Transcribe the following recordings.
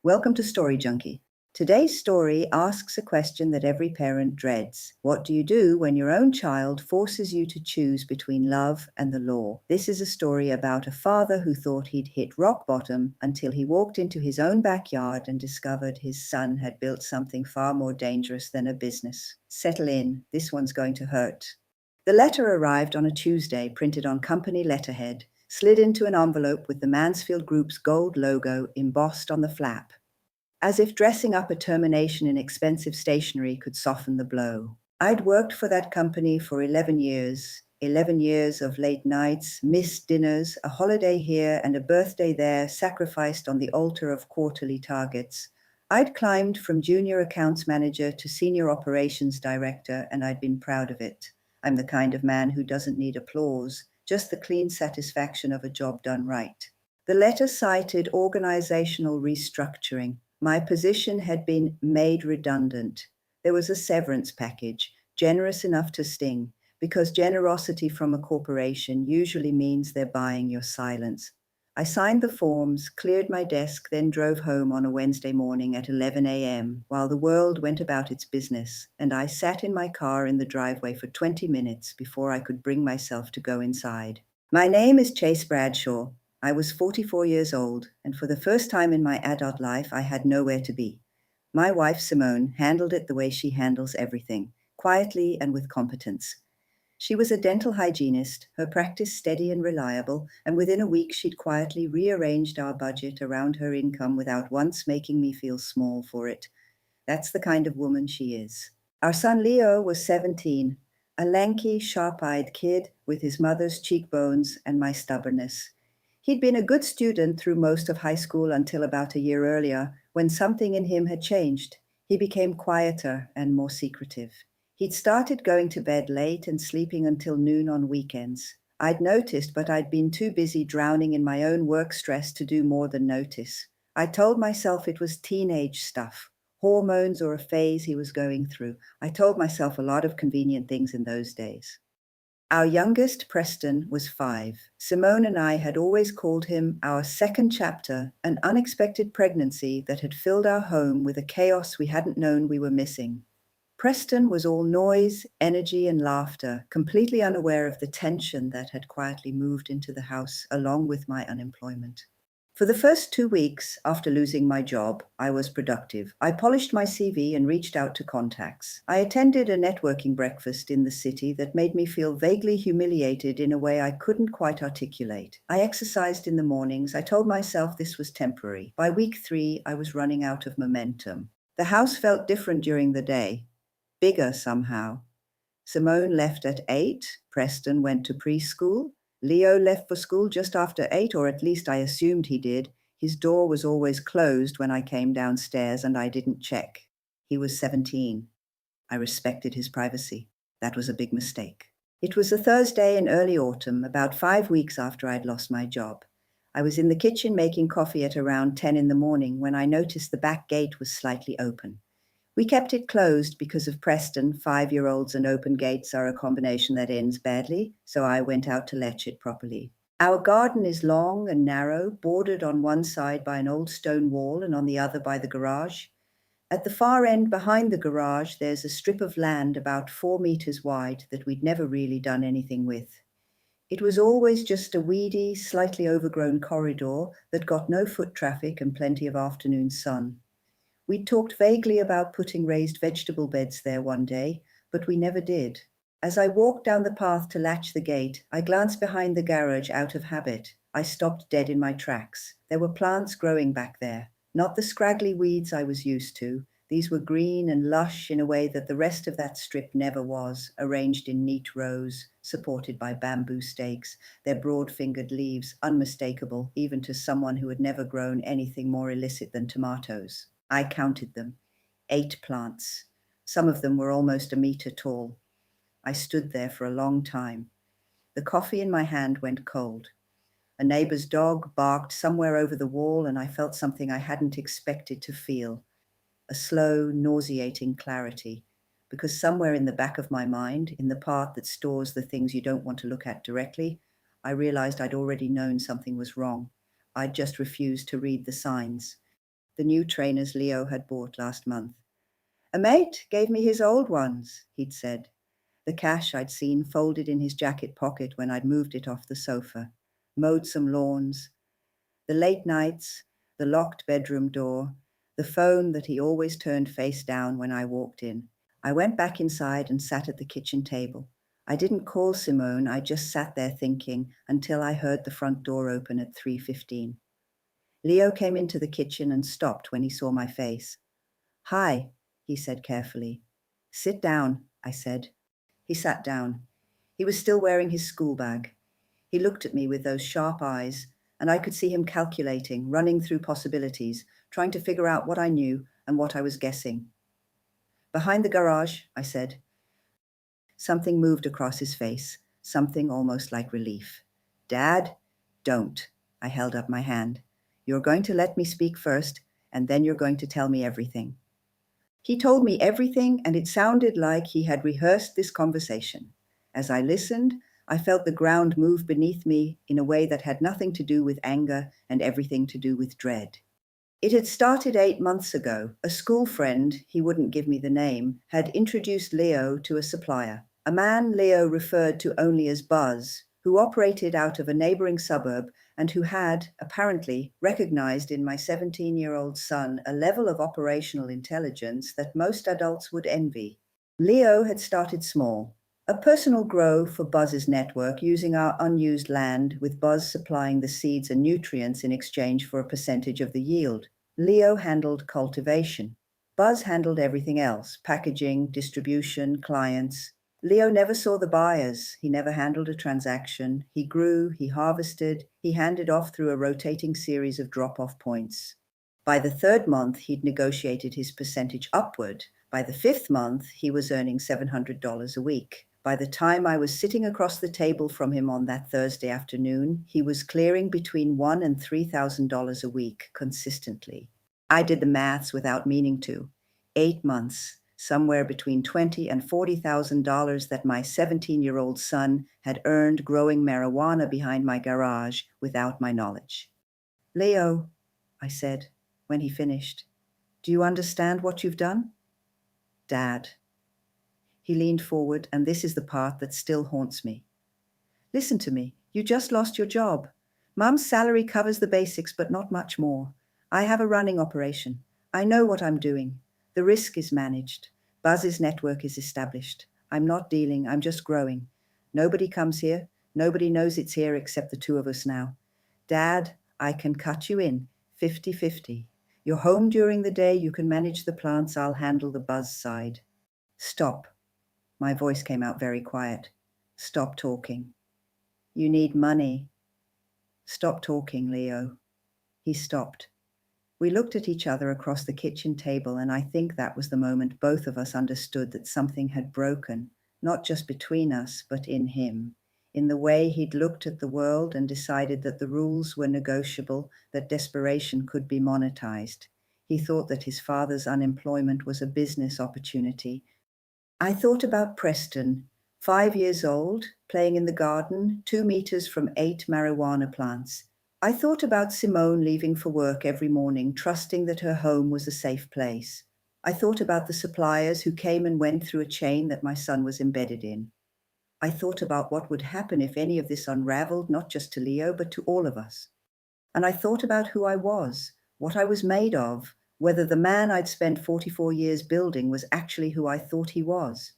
Welcome to Story Junkie. Today's story asks a question that every parent dreads. What do you do when your own child forces you to choose between love and the law? This is a story about a father who thought he'd hit rock bottom until he walked into his own backyard and discovered his son had built something far more dangerous than a business. Settle in, this one's going to hurt. The letter arrived on a Tuesday, printed on company letterhead, slid into an envelope with the Mansfield Group's gold logo embossed on the flap, as if dressing up a termination in expensive stationery could soften the blow. I'd worked for that company for 11 years, 11 years of late nights, missed dinners, a holiday here and a birthday there sacrificed on the altar of quarterly targets. I'd climbed from junior accounts manager to senior operations director, and I'd been proud of it. I'm the kind of man who doesn't need applause, just the clean satisfaction of a job done right. The letter cited organizational restructuring. My position had been made redundant. There was a severance package, generous enough to sting, because generosity from a corporation usually means they're buying your silence. I signed the forms, cleared my desk, then drove home on a Wednesday morning at 11 a.m. while the world went about its business, and I sat in my car in the driveway for 20 minutes before I could bring myself to go inside. My name is Chase Bradshaw. I was 44 years old, and for the first time in my adult life, I had nowhere to be. My wife, Simone, handled it the way she handles everything, quietly and with competence. She was a dental hygienist, her practice steady and reliable, and within a week she'd quietly rearranged our budget around her income without once making me feel small for it. That's the kind of woman she is. Our son Leo was 17, a lanky, sharp-eyed kid with his mother's cheekbones and my stubbornness. He'd been a good student through most of high school until about a year earlier, when something in him had changed. He became quieter and more secretive. He'd started going to bed late and sleeping until noon on weekends. I'd noticed, but I'd been too busy drowning in my own work stress to do more than notice. I told myself it was teenage stuff, hormones or a phase he was going through. I told myself a lot of convenient things in those days. Our youngest, Preston, was 5. Simone and I had always called him our second chapter, an unexpected pregnancy that had filled our home with a chaos we hadn't known we were missing. Preston was all noise, energy, and laughter, completely unaware of the tension that had quietly moved into the house along with my unemployment. For the first 2 weeks after losing my job, I was productive. I polished my CV and reached out to contacts. I attended a networking breakfast in the city that made me feel vaguely humiliated in a way I couldn't quite articulate. I exercised in the mornings. I told myself this was temporary. By week 3, I was running out of momentum. The house felt different during the day, bigger somehow. Simone left at 8. Preston went to preschool. Leo left for school just after 8, or at least I assumed he did. His door was always closed when I came downstairs, and I didn't check. He was 17. I respected his privacy. That was a big mistake. It was a Thursday in early autumn, about 5 weeks after I'd lost my job. I was in the kitchen making coffee at around 10 in the morning when I noticed the back gate was slightly open. We kept it closed because of Preston. 5-year-olds and open gates are a combination that ends badly, so I went out to latch it properly. Our garden is long and narrow, bordered on one side by an old stone wall and on the other by the garage. At the far end behind the garage, there's a strip of land about 4 meters wide that we'd never really done anything with. It was always just a weedy, slightly overgrown corridor that got no foot traffic and plenty of afternoon sun. We talked vaguely about putting raised vegetable beds there one day, but we never did. As I walked down the path to latch the gate, I glanced behind the garage out of habit. I stopped dead in my tracks. There were plants growing back there, not the scraggly weeds I was used to. These were green and lush in a way that the rest of that strip never was, arranged in neat rows, supported by bamboo stakes, their broad-fingered leaves unmistakable even to someone who had never grown anything more illicit than tomatoes. I counted them. 8 plants. Some of them were almost a meter tall. I stood there for a long time. The coffee in my hand went cold. A neighbor's dog barked somewhere over the wall, and I felt something I hadn't expected to feel. A slow, nauseating clarity. Because somewhere in the back of my mind, in the part that stores the things you don't want to look at directly, I realized I'd already known something was wrong. I'd just refused to read the signs. the new trainers Leo had bought last month. A mate gave me his old ones, he'd said. The cash I'd seen folded in his jacket pocket when I'd moved it off the sofa, mowed some lawns, the late nights, the locked bedroom door, the phone that he always turned face down when I walked in. I went back inside and sat at the kitchen table. I didn't call Simone, I just sat there thinking until I heard the front door open at 3:15. Leo came into the kitchen and stopped when he saw my face. "Hi," he said carefully. "Sit down," I said. He sat down. He was still wearing his school bag. He looked at me with those sharp eyes, and I could see him calculating, running through possibilities, trying to figure out what I knew and what I was guessing. "Behind the garage," I said. Something moved across his face, something almost like relief. "Dad, don't." I held up my hand. "You're going to let me speak first, and then you're going to tell me everything." He told me everything, and it sounded like he had rehearsed this conversation. As I listened, I felt the ground move beneath me in a way that had nothing to do with anger and everything to do with dread. It had started 8 months ago. A school friend, he wouldn't give me the name, had introduced Leo to a supplier, a man Leo referred to only as Buzz, who operated out of a neighboring suburb and who had, apparently, recognized in my 17-year-old son a level of operational intelligence that most adults would envy. Leo had started small, a personal grow for Buzz's network using our unused land, with Buzz supplying the seeds and nutrients in exchange for a percentage of the yield. Leo handled cultivation. Buzz handled everything else: packaging, distribution, clients. Leo never saw the buyers. He never handled a transaction. He grew, he harvested, he handed off through a rotating series of drop-off points. By the third month, he'd negotiated his percentage upward. By the fifth month, he was earning $700 a week. By the time I was sitting across the table from him on that Thursday afternoon, he was clearing between $1,000 and $3,000 a week consistently. I did the maths without meaning to. 8 months, somewhere between $20,000 and $40,000 that my 17-year-old son had earned growing marijuana behind my garage without my knowledge. "Leo," I said, when he finished, "do you understand what you've done?" "Dad." He leaned forward, and this is the part that still haunts me. "Listen to me. You just lost your job. Mom's salary covers the basics, but not much more. I have a running operation. I know what I'm doing. The risk is managed. Buzz's network is established. I'm not dealing, I'm just growing. Nobody comes here. Nobody knows it's here except the two of us now. Dad, I can cut you in, 50-50. You're home during the day, you can manage the plants, I'll handle the Buzz side." "Stop." My voice came out very quiet. "Stop talking. You need money." "Stop talking, Leo." He stopped. We looked at each other across the kitchen table, and I think that was the moment both of us understood that something had broken, not just between us, but in him, in the way he'd looked at the world and decided that the rules were negotiable, that desperation could be monetized. He thought that his father's unemployment was a business opportunity. I thought about Preston, 5 years old, playing in the garden, 2 meters from 8 marijuana plants. I thought about Simone leaving for work every morning, trusting that her home was a safe place. I thought about the suppliers who came and went through a chain that my son was embedded in. I thought about what would happen if any of this unraveled, not just to Leo, but to all of us. And I thought about who I was, what I was made of, whether the man I'd spent 44 years building was actually who I thought he was.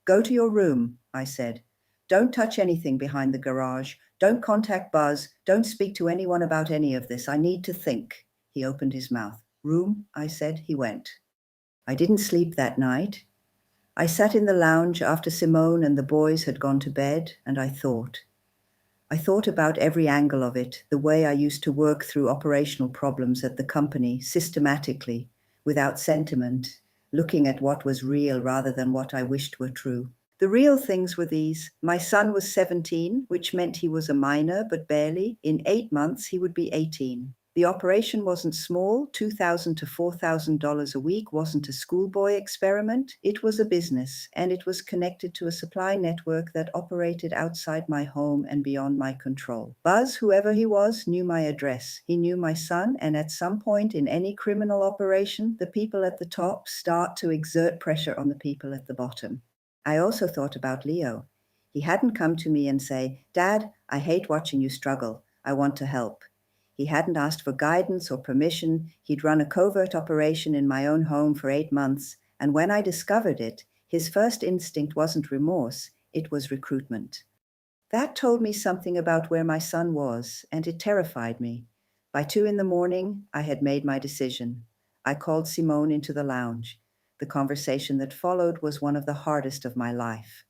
"Go to your room," I said. "Don't touch anything behind the garage. Don't contact Buzz. Don't speak to anyone about any of this. I need to think." He opened his mouth. "Room," I said. He went. I didn't sleep that night. I sat in the lounge after Simone and the boys had gone to bed, and I thought. I thought about every angle of it, the way I used to work through operational problems at the company, systematically, without sentiment, looking at what was real rather than what I wished were true. The real things were these. My son was 17, which meant he was a minor, but barely. In 8 months, he would be 18. The operation wasn't small. $2,000 to $4,000 a week wasn't a schoolboy experiment. It was a business, and it was connected to a supply network that operated outside my home and beyond my control. Buzz, whoever he was, knew my address. He knew my son, and at some point in any criminal operation, the people at the top start to exert pressure on the people at the bottom. I also thought about Leo. He hadn't come to me and say, "Dad, I hate watching you struggle. I want to help." He hadn't asked for guidance or permission. He'd run a covert operation in my own home for 8 months, and when I discovered it, his first instinct wasn't remorse, it was recruitment. That told me something about where my son was, and it terrified me. By 2 in the morning, I had made my decision. I called Simone into the lounge. The conversation that followed was one of the hardest of my life.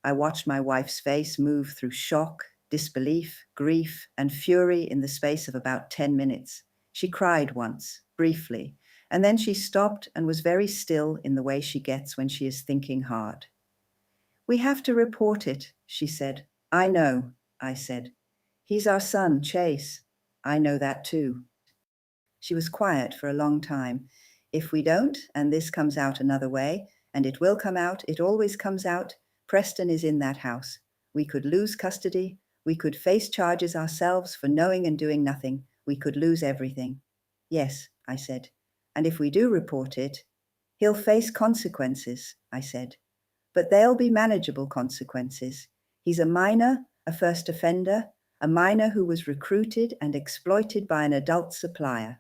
I watched my wife's face move through shock, disbelief, grief, and fury in the space of about 10 minutes. She cried once, briefly, and then she stopped and was very still in the way she gets when she is thinking hard. "We have to report it," she said. "I know," I said. "He's our son, Chase." "I know that too." She was quiet for a long time. "If we don't, and this comes out another way, and it will come out, it always comes out, Preston is in that house. We could lose custody. We could face charges ourselves for knowing and doing nothing. We could lose everything." "Yes," I said. "And if we do report it, he'll face consequences," I said. "But they'll be manageable consequences. He's a minor, a first offender, a minor who was recruited and exploited by an adult supplier.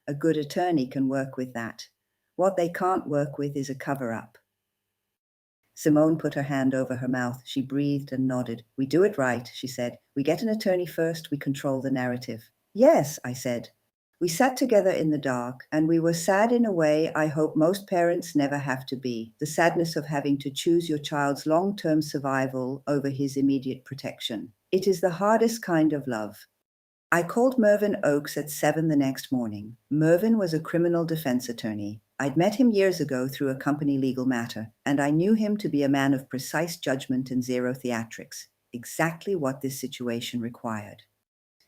A good attorney can work with that. What they can't work with is a cover-up." Simone put her hand over her mouth. She breathed and nodded. "We do it right," she said. "We get an attorney first, we control the narrative." "Yes," I said. We sat together in the dark, and we were sad in a way I hope most parents never have to be, the sadness of having to choose your child's long-term survival over his immediate protection. It is the hardest kind of love. I called Mervyn Oakes at 7 the next morning. Mervyn was a criminal defense attorney. I'd met him years ago through a company legal matter, and I knew him to be a man of precise judgment and zero theatrics, exactly what this situation required.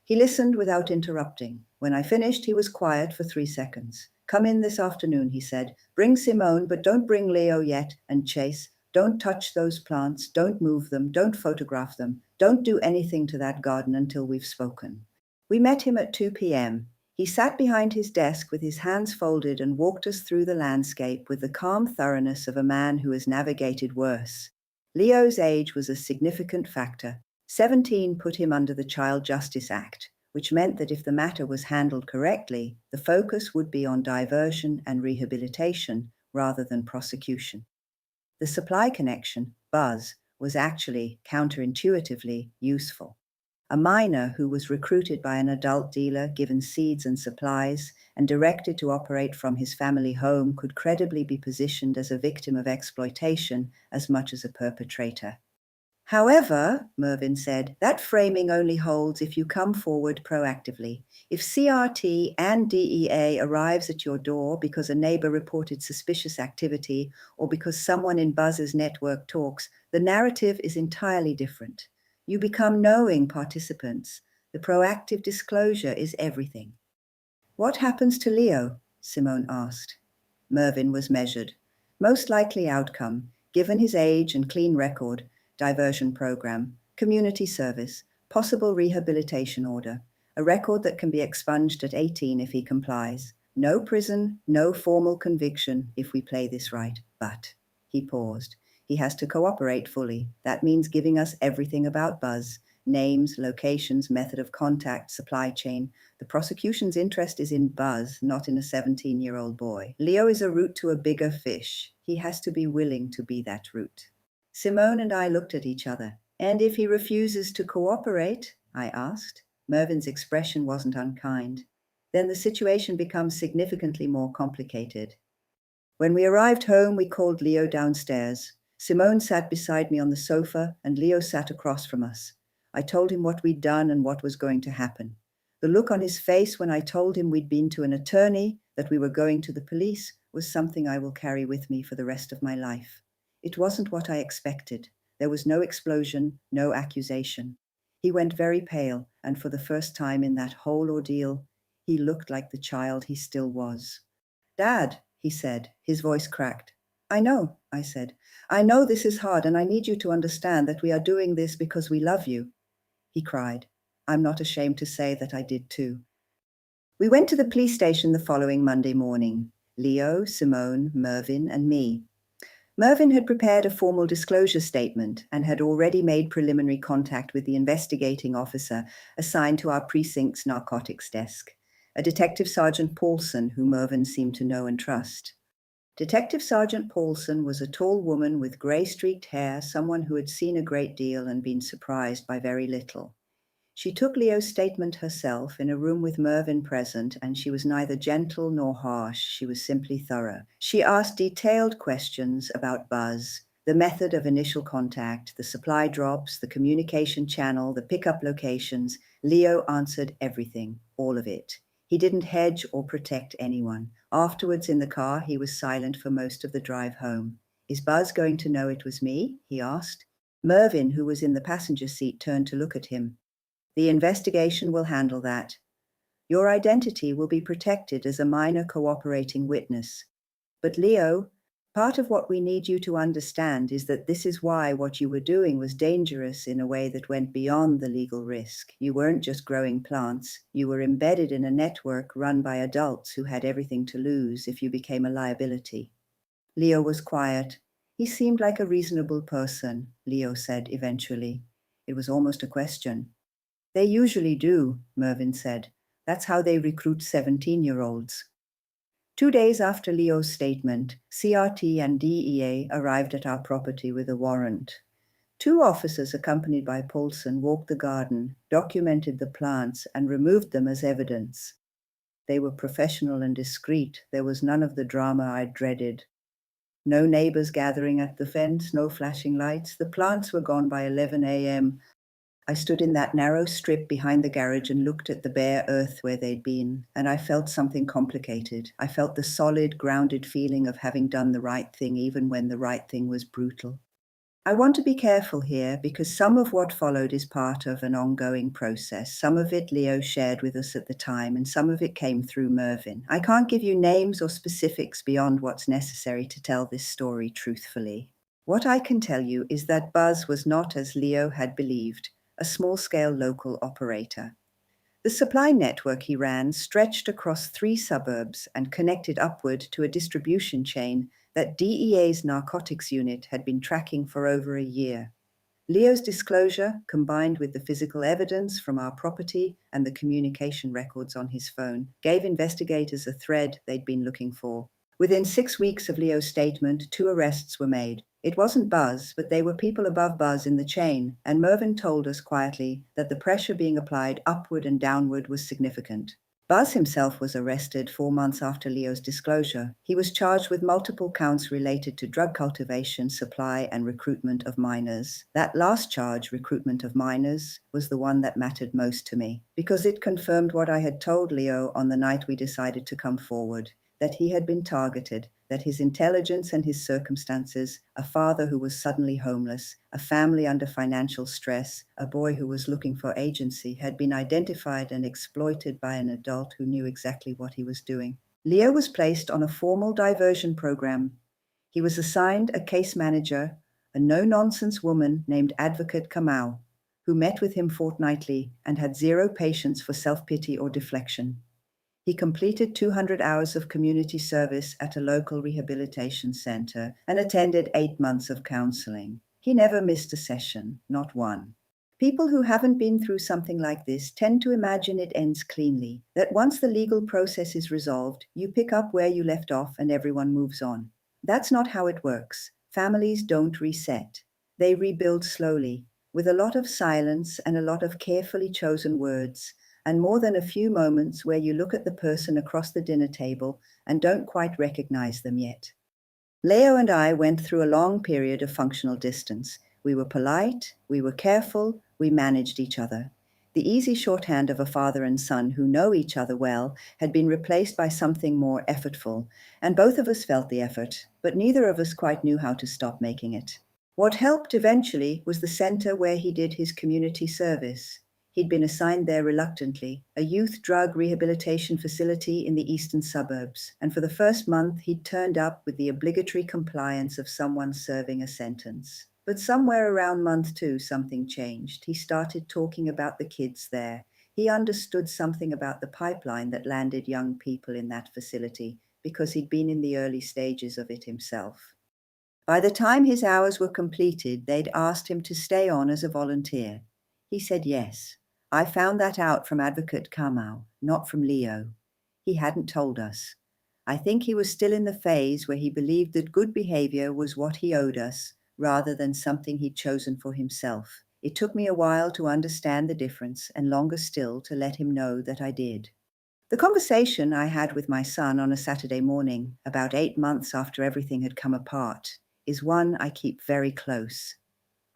He listened without interrupting. When I finished, he was quiet for 3 seconds. "Come in this afternoon," he said. "Bring Simone, but don't bring Leo yet, and Chase. Don't touch those plants, don't move them, don't photograph them. Don't do anything to that garden until we've spoken." We met him at 2 p.m. He sat behind his desk with his hands folded and walked us through the landscape with the calm thoroughness of a man who has navigated worse. Leo's age was a significant factor. 17 put him under the Child Justice Act, which meant that if the matter was handled correctly, the focus would be on diversion and rehabilitation rather than prosecution. The supply connection, Buzz, was actually counterintuitively useful. A minor who was recruited by an adult dealer, given seeds and supplies, and directed to operate from his family home could credibly be positioned as a victim of exploitation as much as a perpetrator. "However," Mervyn said, "that framing only holds if you come forward proactively. If CRT and DEA arrives at your door because a neighbor reported suspicious activity or because someone in Buzz's network talks, the narrative is entirely different. You become knowing participants. The proactive disclosure is everything." "What happens to Leo?" Simone asked. Mervyn was measured. "Most likely outcome, given his age and clean record, diversion program, community service, possible rehabilitation order, a record that can be expunged at 18 if he complies. No prison, no formal conviction if we play this right. But," he paused, "he has to cooperate fully. That means giving us everything about Buzz, names, locations, method of contact, supply chain. The prosecution's interest is in Buzz, not in a 17-year-old boy. Leo is a route to a bigger fish. He has to be willing to be that route." Simone and I looked at each other. "And if he refuses to cooperate?" I asked. Mervyn's expression wasn't unkind. "Then the situation becomes significantly more complicated." When we arrived home, we called Leo downstairs. Simone sat beside me on the sofa, and Leo sat across from us. I told him what we'd done and what was going to happen. The look on his face when I told him we'd been to an attorney, that we were going to the police, was something I will carry with me for the rest of my life. It wasn't what I expected. There was no explosion, no accusation. He went very pale, and for the first time in that whole ordeal, He looked like the child he still was. "Dad," he said, his voice cracked. "I know," I said. "I know this is hard, and I need you to understand that we are doing this because we love you." He cried. I'm not ashamed to say that I did too. We went to the police station the following Monday morning. Leo, Simone, Mervyn, and me. Mervyn had prepared a formal disclosure statement and had already made preliminary contact with the investigating officer assigned to our precinct's narcotics desk, a Detective Sergeant Paulson who Mervyn seemed to know and trust. Detective Sergeant Paulson was a tall woman with grey-streaked hair, someone who had seen a great deal and been surprised by very little. She took Leo's statement herself in a room with Mervyn present, and she was neither gentle nor harsh. She was simply thorough. She asked detailed questions about Buzz, the method of initial contact, the supply drops, the communication channel, the pickup locations. Leo answered everything, all of it. He didn't hedge or protect anyone. Afterwards in the car, he was silent for most of the drive home. "Is Buzz going to know it was me?" he asked. Mervyn, who was in the passenger seat, turned to look at him. "The investigation will handle that. Your identity will be protected as a minor cooperating witness. But Leo, part of what we need you to understand is that this is why what you were doing was dangerous in a way that went beyond the legal risk. You weren't just growing plants. You were embedded in a network run by adults who had everything to lose if you became a liability." Leo was quiet. "He seemed like a reasonable person," Leo said eventually. It was almost a question. "They usually do," Mervyn said. "That's how they recruit 17-year-olds. 2 days after Leo's statement, CRT and DEA arrived at our property with a warrant. 2 officers accompanied by Paulson walked the garden, documented the plants, and removed them as evidence. They were professional and discreet. There was none of the drama I dreaded. No neighbors gathering at the fence, no flashing lights. The plants were gone by 11 a.m. I stood in that narrow strip behind the garage and looked at the bare earth where they'd been, and I felt something complicated. I felt the solid, grounded feeling of having done the right thing even when the right thing was brutal. I want to be careful here because some of what followed is part of an ongoing process. Some of it Leo shared with us at the time, and some of it came through Mervyn. I can't give you names or specifics beyond what's necessary to tell this story truthfully. What I can tell you is that Buzz was not, as Leo had believed, a small-scale local operator. The supply network he ran stretched across 3 suburbs and connected upward to a distribution chain that DEA's narcotics unit had been tracking for over a year. Leo's disclosure, combined with the physical evidence from our property and the communication records on his phone, gave investigators a thread they'd been looking for. Within 6 weeks of Leo's statement, 2 arrests were made. It wasn't Buzz, but they were people above Buzz in the chain, and Mervyn told us quietly that the pressure being applied upward and downward was significant. Buzz himself was arrested 4 months after Leo's disclosure. He was charged with multiple counts related to drug cultivation, supply, and recruitment of minors. That last charge, recruitment of minors, was the one that mattered most to me, because it confirmed what I had told Leo on the night we decided to come forward, that he had been targeted, that his intelligence and his circumstances, a father who was suddenly homeless, a family under financial stress, a boy who was looking for agency, had been identified and exploited by an adult who knew exactly what he was doing. Leo was placed on a formal diversion program. He was assigned a case manager, a no-nonsense woman named Advocate Kamau, who met with him fortnightly and had 0 patience for self-pity or deflection. He completed 200 hours of community service at a local rehabilitation center and attended 8 months of counseling. He never missed a session, not one. People who haven't been through something like this tend to imagine it ends cleanly, that once the legal process is resolved, you pick up where you left off and everyone moves on. That's not how it works. Families don't reset. They rebuild slowly, with a lot of silence and a lot of carefully chosen words, and more than a few moments where you look at the person across the dinner table and don't quite recognize them yet. Leo and I went through a long period of functional distance. We were polite, we were careful, we managed each other. The easy shorthand of a father and son who know each other well had been replaced by something more effortful, and both of us felt the effort, but neither of us quite knew how to stop making it. What helped eventually was the center where he did his community service. He'd been assigned there reluctantly, a youth drug rehabilitation facility in the eastern suburbs, and for the first month he'd turned up with the obligatory compliance of someone serving a sentence. But somewhere around month 2, something changed. He started talking about the kids there. He understood something about the pipeline that landed young people in that facility, because he'd been in the early stages of it himself. By the time his hours were completed, they'd asked him to stay on as a volunteer. He said yes. I found that out from Advocate Kamau, not from Leo. He hadn't told us. I think he was still in the phase where he believed that good behavior was what he owed us, rather than something he'd chosen for himself. It took me a while to understand the difference, and longer still to let him know that I did. The conversation I had with my son on a Saturday morning, about 8 months after everything had come apart, is one I keep very close.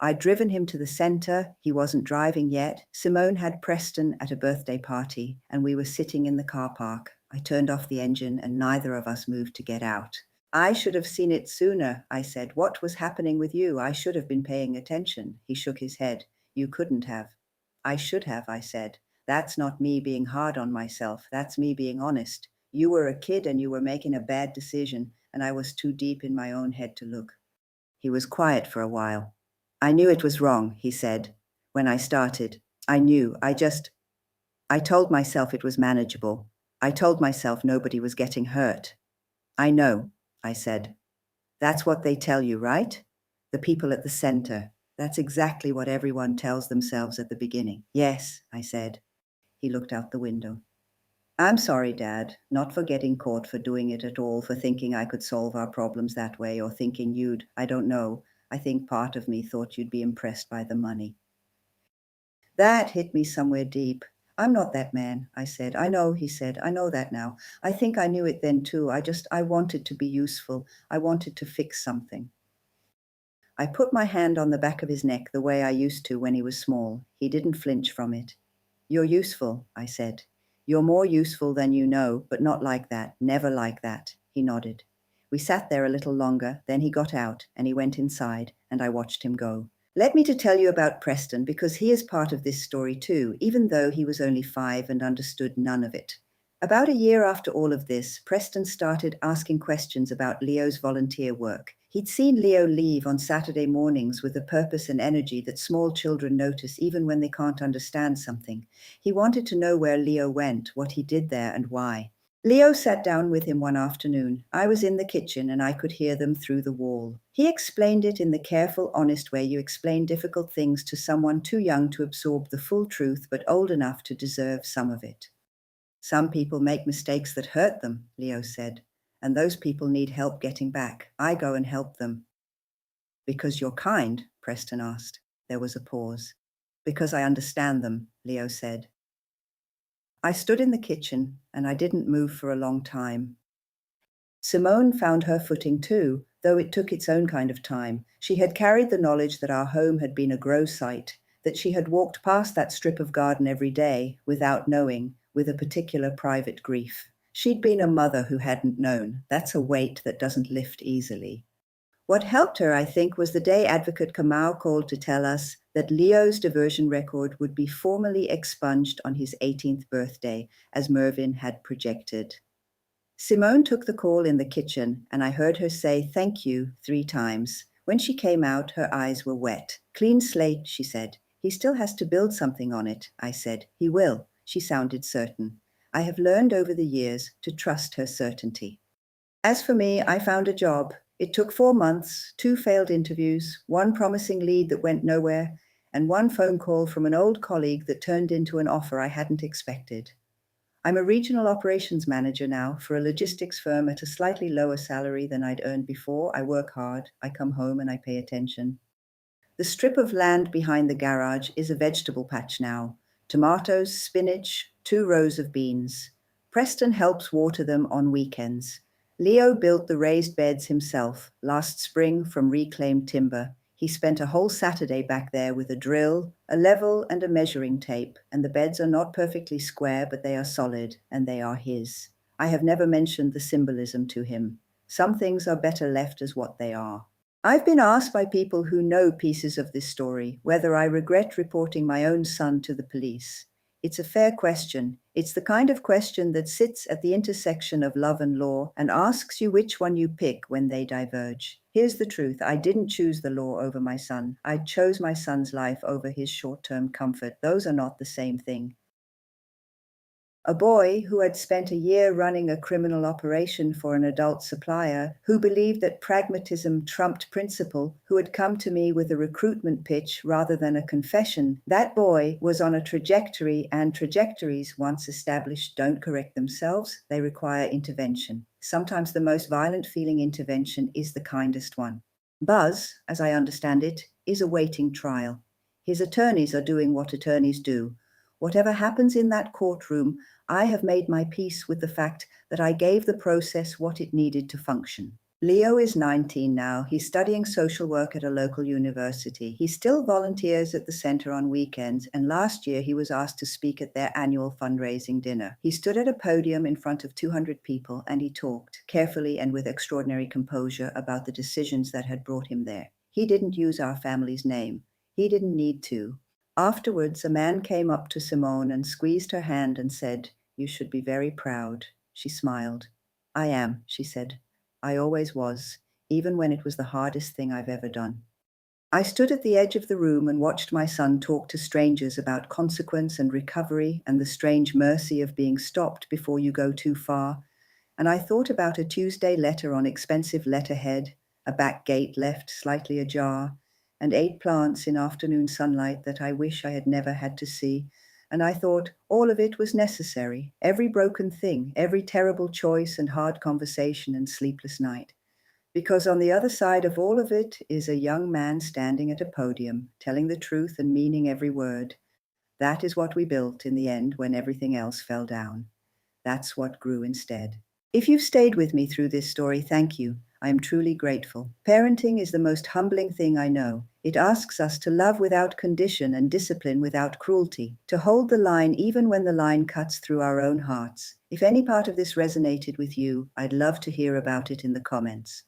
I'd driven him to the center. He wasn't driving yet. Simone had Preston at a birthday party, and we were sitting in the car park. I turned off the engine, and neither of us moved to get out. I should have seen it sooner, I said. What was happening with you? I should have been paying attention. He shook his head. You couldn't have. I should have, I said. That's not me being hard on myself. That's me being honest. You were a kid and you were making a bad decision, and I was too deep in my own head to look. He was quiet for a while. I knew it was wrong, he said. When I started, I knew. I told myself it was manageable. I told myself nobody was getting hurt. I know, I said. That's what they tell you, right? The people at the center. That's exactly what everyone tells themselves at the beginning. Yes, I said. He looked out the window. I'm sorry, Dad, not for getting caught for doing it at all, for thinking I could solve our problems that way, or thinking I don't know. I think part of me thought you'd be impressed by the money. That hit me somewhere deep. I'm not that man, I said. I know, he said. I know that now. I think I knew it then too. I wanted to be useful. I wanted to fix something. I put my hand on the back of his neck the way I used to when he was small. He didn't flinch from it. You're useful, I said. You're more useful than you know, but not like that, never like that. He nodded. We sat there a little longer, then he got out, and he went inside, and I watched him go. Let me to tell you about Preston, because he is part of this story too, even though he was only 5 and understood none of it. About a year after all of this, Preston started asking questions about Leo's volunteer work. He'd seen Leo leave on Saturday mornings with a purpose and energy that small children notice even when they can't understand something. He wanted to know where Leo went, what he did there, and why. Leo sat down with him one afternoon. I was in the kitchen and I could hear them through the wall. He explained it in the careful, honest way you explain difficult things to someone too young to absorb the full truth but old enough to deserve some of it. Some people make mistakes that hurt them, Leo said, and those people need help getting back. I go and help them. Because you're kind? Preston asked. There was a pause. Because I understand them, Leo said. I stood in the kitchen, and I didn't move for a long time. Simone found her footing too, though it took its own kind of time. She had carried the knowledge that our home had been a grow site, that she had walked past that strip of garden every day, without knowing, with a particular private grief. She'd been a mother who hadn't known. That's a weight that doesn't lift easily. What helped her, I think, was the day Advocate Kamau called to tell us that Leo's diversion record would be formally expunged on his 18th birthday, as Mervyn had projected. Simone took the call in the kitchen, and I heard her say thank you 3 times. When she came out, her eyes were wet. Clean slate, she said. He still has to build something on it, I said. He will. She sounded certain. I have learned over the years to trust her certainty. As for me, I found a job. It took 4 months, 2 failed interviews, 1 promising lead that went nowhere, and 1 phone call from an old colleague that turned into an offer I hadn't expected. I'm a regional operations manager now for a logistics firm at a slightly lower salary than I'd earned before. I work hard, I come home and I pay attention. The strip of land behind the garage is a vegetable patch now. Tomatoes, spinach, 2 rows of beans. Preston helps water them on weekends. Leo built the raised beds himself last spring from reclaimed timber. He spent a whole Saturday back there with a drill, a level, and a measuring tape, and the beds are not perfectly square, but they are solid, and they are his. I have never mentioned the symbolism to him. Some things are better left as what they are. I've been asked by people who know pieces of this story whether I regret reporting my own son to the police. It's a fair question. It's the kind of question that sits at the intersection of love and law and asks you which one you pick when they diverge. Here's the truth. I didn't choose the law over my son. I chose my son's life over his short-term comfort. Those are not the same thing. A boy who had spent a year running a criminal operation for an adult supplier, who believed that pragmatism trumped principle, who had come to me with a recruitment pitch rather than a confession, that boy was on a trajectory, and trajectories, once established, don't correct themselves. They require intervention. Sometimes the most violent feeling intervention is the kindest one. Buzz, as I understand it, is awaiting trial. His attorneys are doing what attorneys do. Whatever happens in that courtroom, I have made my peace with the fact that I gave the process what it needed to function. Leo is 19 now. He's studying social work at a local university. He still volunteers at the center on weekends, and last year he was asked to speak at their annual fundraising dinner. He stood at a podium in front of 200 people and he talked, carefully and with extraordinary composure, about the decisions that had brought him there. He didn't use our family's name. He didn't need to. Afterwards, a man came up to Simone and squeezed her hand and said, "You should be very proud." She smiled. "I am," she said. "I always was, even when it was the hardest thing I've ever done." I stood at the edge of the room and watched my son talk to strangers about consequence and recovery and the strange mercy of being stopped before you go too far. And I thought about a Tuesday letter on expensive letterhead, a back gate left slightly ajar, and 8 plants in afternoon sunlight that I wish I had never had to see. And I thought all of it was necessary, every broken thing, every terrible choice and hard conversation and sleepless night. Because on the other side of all of it is a young man standing at a podium, telling the truth and meaning every word. That is what we built in the end when everything else fell down. That's what grew instead. If you've stayed with me through this story, thank you. I am truly grateful. Parenting is the most humbling thing I know. It asks us to love without condition and discipline without cruelty, to hold the line even when the line cuts through our own hearts. If any part of this resonated with you, I'd love to hear about it in the comments.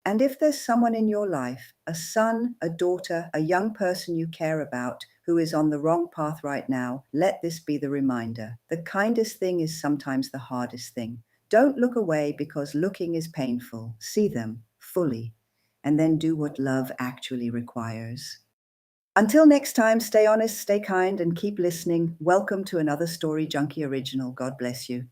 And if there's someone in your life, a son, a daughter, a young person you care about, who is on the wrong path right now, let this be the reminder. The kindest thing is sometimes the hardest thing. Don't look away because looking is painful. See them fully, and then do what love actually requires. Until next time, stay honest, stay kind, and keep listening. Welcome to another Story Junkie original. God bless you.